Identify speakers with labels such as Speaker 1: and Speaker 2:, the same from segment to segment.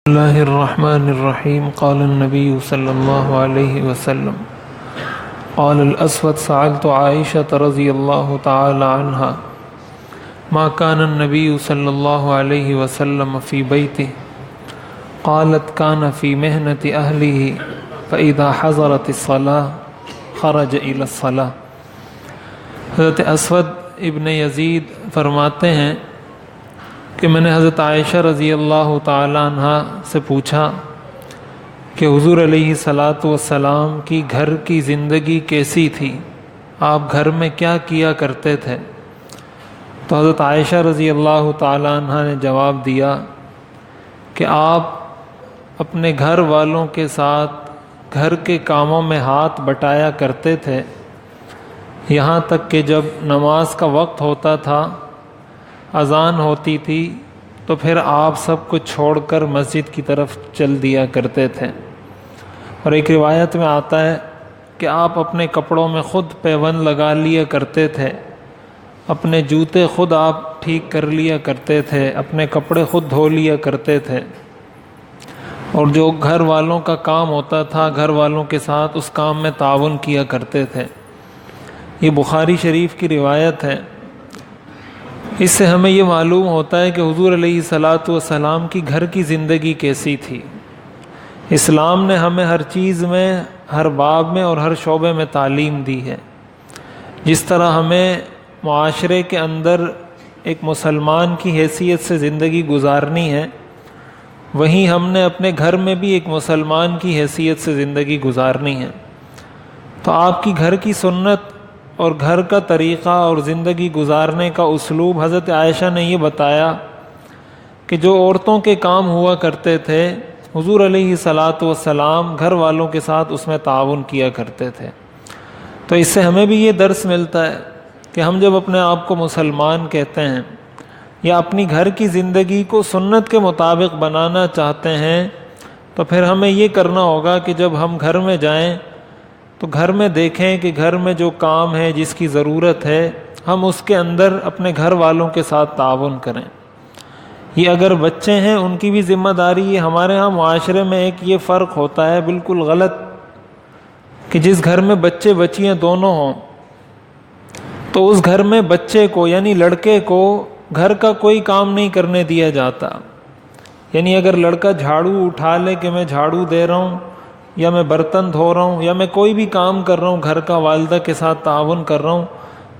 Speaker 1: اللہ الرحمن الرحیم قال النبی صلی اللہ علیہ وسلم قال الاسود سألت عائشة رضی اللہ تعالی عنہا ما كان النبی صلی اللہ علیہ وسلم فی بیته قالت كان في محنة أهله فإذا حضرت الصلاة خرج إلى الصلاة۔ حضرت اسود ابن یزید فرماتے ہیں کہ میں نے حضرت عائشہ رضی اللہ تعالی عنہ سے پوچھا کہ حضور علیہ الصلاۃ والسلام کی گھر کی زندگی کیسی تھی، آپ گھر میں کیا کیا کرتے تھے؟ تو حضرت عائشہ رضی اللہ تعالی عنہ نے جواب دیا کہ آپ اپنے گھر والوں کے ساتھ گھر کے کاموں میں ہاتھ بٹایا کرتے تھے، یہاں تک کہ جب نماز کا وقت ہوتا تھا، اذان ہوتی تھی تو پھر آپ سب کو چھوڑ کر مسجد کی طرف چل دیا کرتے تھے۔ اور ایک روایت میں آتا ہے کہ آپ اپنے کپڑوں میں خود پیوند لگا لیا کرتے تھے، اپنے جوتے خود آپ ٹھیک کر لیا کرتے تھے، اپنے کپڑے خود دھو لیا کرتے تھے، اور جو گھر والوں کا کام ہوتا تھا گھر والوں کے ساتھ اس کام میں تعاون کیا کرتے تھے۔ یہ بخاری شریف کی روایت ہے۔ اس سے ہمیں یہ معلوم ہوتا ہے کہ حضور علیہ الصلاۃ والسلام کی گھر کی زندگی کیسی تھی۔ اسلام نے ہمیں ہر چیز میں، ہر باب میں اور ہر شعبے میں تعلیم دی ہے۔ جس طرح ہمیں معاشرے کے اندر ایک مسلمان کی حیثیت سے زندگی گزارنی ہے، وہیں ہم نے اپنے گھر میں بھی ایک مسلمان کی حیثیت سے زندگی گزارنی ہے۔ تو آپ کی گھر کی سنت اور گھر کا طریقہ اور زندگی گزارنے کا اسلوب حضرت عائشہ نے یہ بتایا کہ جو عورتوں کے کام ہوا کرتے تھے، حضور علیہ الصلاۃ والسلام گھر والوں کے ساتھ اس میں تعاون کیا کرتے تھے۔ تو اس سے ہمیں بھی یہ درس ملتا ہے کہ ہم جب اپنے آپ کو مسلمان کہتے ہیں یا اپنی گھر کی زندگی کو سنت کے مطابق بنانا چاہتے ہیں، تو پھر ہمیں یہ کرنا ہوگا کہ جب ہم گھر میں جائیں تو گھر میں دیکھیں کہ گھر میں جو کام ہے، جس کی ضرورت ہے، ہم اس کے اندر اپنے گھر والوں کے ساتھ تعاون کریں۔ یہ اگر بچے ہیں ان کی بھی ذمہ داری ہے۔ ہمارے ہاں معاشرے میں ایک یہ فرق ہوتا ہے بالکل غلط کہ جس گھر میں بچے بچیاں دونوں ہوں تو اس گھر میں بچے کو یعنی لڑکے کو گھر کا کوئی کام نہیں کرنے دیا جاتا۔ یعنی اگر لڑکا جھاڑو اٹھا لے کہ میں جھاڑو دے رہا ہوں یا میں برتن دھو رہا ہوں یا میں کوئی بھی کام کر رہا ہوں، گھر کا والدہ کے ساتھ تعاون کر رہا ہوں،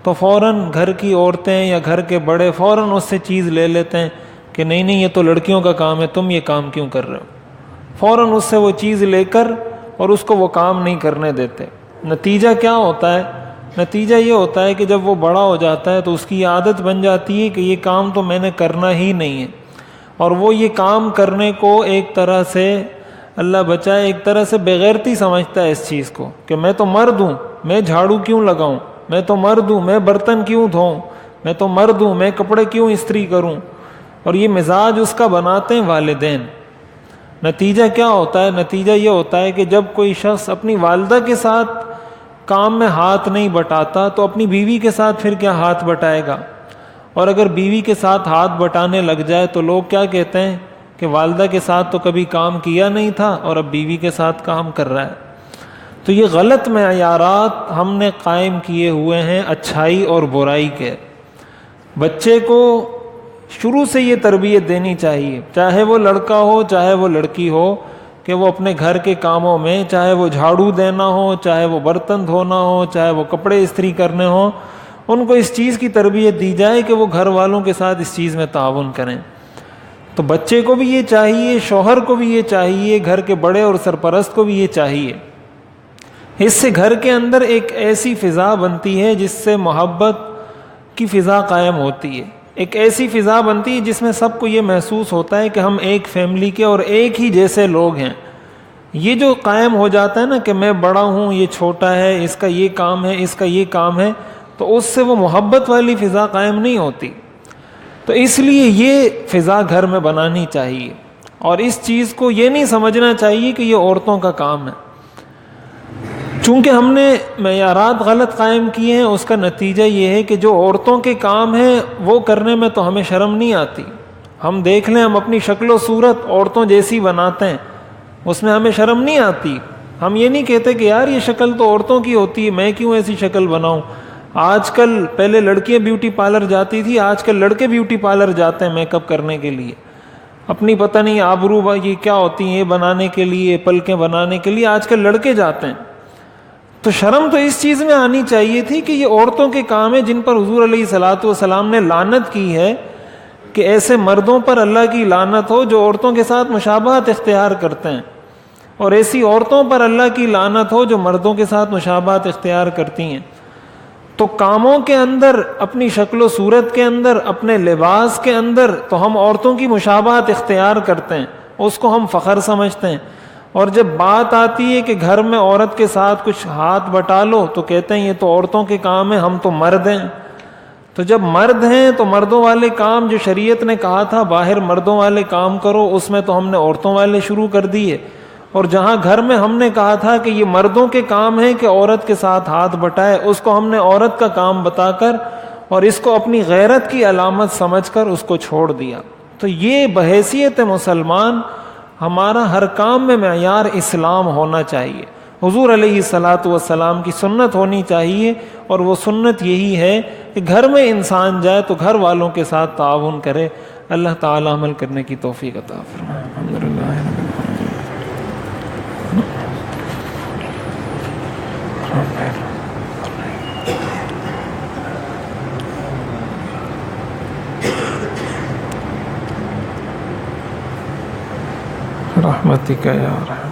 Speaker 1: تو فوراً گھر کی عورتیں یا گھر کے بڑے فوراً اس سے چیز لے لیتے ہیں کہ نہیں نہیں یہ تو لڑکیوں کا کام ہے، تم یہ کام کیوں کر رہے ہو؟ فوراً اس سے وہ چیز لے کر اور اس کو وہ کام نہیں کرنے دیتے۔ نتیجہ کیا ہوتا ہے؟ نتیجہ یہ ہوتا ہے کہ جب وہ بڑا ہو جاتا ہے تو اس کی عادت بن جاتی ہے کہ یہ کام تو میں نے کرنا ہی نہیں ہے، اور وہ یہ کام کرنے کو ایک طرح سے، اللہ بچائے، ایک طرح سے بےغیرتی سمجھتا ہے اس چیز کو کہ میں تو مرد ہوں، میں جھاڑو کیوں لگاؤں، میں تو مرد ہوں، میں برتن کیوں دھوؤں، میں تو مرد ہوں، میں کپڑے کیوں استری کروں۔ اور یہ مزاج اس کا بناتے ہیں والدین۔ نتیجہ کیا ہوتا ہے؟ نتیجہ یہ ہوتا ہے کہ جب کوئی شخص اپنی والدہ کے ساتھ کام میں ہاتھ نہیں بٹاتا تو اپنی بیوی کے ساتھ پھر کیا ہاتھ بٹائے گا؟ اور اگر بیوی کے ساتھ ہاتھ بٹانے لگ جائے تو لوگ کیا کہتے ہیں کہ والدہ کے ساتھ تو کبھی کام کیا نہیں تھا اور اب بیوی کے ساتھ کام کر رہا ہے۔ تو یہ غلط معیارات ہم نے قائم کیے ہوئے ہیں اچھائی اور برائی کے۔ بچے کو شروع سے یہ تربیت دینی چاہیے، چاہے وہ لڑکا ہو چاہے وہ لڑکی ہو، کہ وہ اپنے گھر کے کاموں میں، چاہے وہ جھاڑو دینا ہو، چاہے وہ برتن دھونا ہو، چاہے وہ کپڑے استری کرنے ہوں، ان کو اس چیز کی تربیت دی جائے کہ وہ گھر والوں کے ساتھ اس چیز میں تعاون کریں۔ تو بچے کو بھی یہ چاہیے، شوہر کو بھی یہ چاہیے، گھر کے بڑے اور سرپرست کو بھی یہ چاہیے۔ اس سے گھر کے اندر ایک ایسی فضا بنتی ہے جس سے محبت کی فضا قائم ہوتی ہے، ایک ایسی فضا بنتی ہے جس میں سب کو یہ محسوس ہوتا ہے کہ ہم ایک فیملی کے اور ایک ہی جیسے لوگ ہیں۔ یہ جو قائم ہو جاتا ہے نا کہ میں بڑا ہوں، یہ چھوٹا ہے، اس کا یہ کام ہے، اس کا یہ کام ہے، تو اس سے وہ محبت والی فضا قائم نہیں ہوتی۔ تو اس لیے یہ فضا گھر میں بنانی چاہیے، اور اس چیز کو یہ نہیں سمجھنا چاہیے کہ یہ عورتوں کا کام ہے۔ چونکہ ہم نے معیارات غلط قائم کیے ہیں، اس کا نتیجہ یہ ہے کہ جو عورتوں کے کام ہیں وہ کرنے میں تو ہمیں شرم نہیں آتی، ہم دیکھ لیں، ہم اپنی شکل و صورت عورتوں جیسی بناتے ہیں، اس میں ہمیں شرم نہیں آتی. ہم یہ نہیں کہتے کہ یار یہ شکل تو عورتوں کی ہوتی ہے، میں کیوں ایسی شکل بناؤں. آج کل، پہلے لڑکیاں بیوٹی پارلر جاتی تھی، آج کل لڑکے بیوٹی پارلر جاتے ہیں میک اپ کرنے کے لیے. اپنی پتہ نہیں آبرو یہ کیا ہوتی ہیں، یہ بنانے کے لیے، پلکیں بنانے کے لیے آج کل لڑکے جاتے ہیں. تو شرم تو اس چیز میں آنی چاہیے تھی کہ یہ عورتوں کے کام ہیں جن پر حضور علیہ الصلوۃ والسلام نے لعنت کی ہے کہ ایسے مردوں پر اللہ کی لعنت ہو جو عورتوں کے ساتھ مشابہت اختیار کرتے ہیں، اور ایسی عورتوں پر اللہ کی لعنت ہو جو مردوں کے ساتھ مشابہت اختیار کرتی ہیں. تو کاموں کے اندر، اپنی شکل و صورت کے اندر، اپنے لباس کے اندر تو ہم عورتوں کی مشابہت اختیار کرتے ہیں، اس کو ہم فخر سمجھتے ہیں. اور جب بات آتی ہے کہ گھر میں عورت کے ساتھ کچھ ہاتھ بٹا لو تو کہتے ہیں یہ تو عورتوں کے کام ہیں، ہم تو مرد ہیں. تو جب مرد ہیں تو مردوں والے کام جو شریعت نے کہا تھا باہر مردوں والے کام کرو، اس میں تو ہم نے عورتوں والے شروع کر دیے. اور جہاں گھر میں ہم نے کہا تھا کہ یہ مردوں کے کام ہے کہ عورت کے ساتھ ہاتھ بٹائے، اس کو ہم نے عورت کا کام بتا کر اور اس کو اپنی غیرت کی علامت سمجھ کر اس کو چھوڑ دیا. تو یہ بحیثیت مسلمان ہمارا ہر کام میں معیار اسلام ہونا چاہیے، حضور علیہ الصلوۃ والسلام کی سنت ہونی چاہیے. اور وہ سنت یہی ہے کہ گھر میں انسان جائے تو گھر والوں کے ساتھ تعاون کرے. اللہ تعالی عمل کرنے کی توفیق عطا فرمائے. الحمدللہ رحمتک یا رحمت.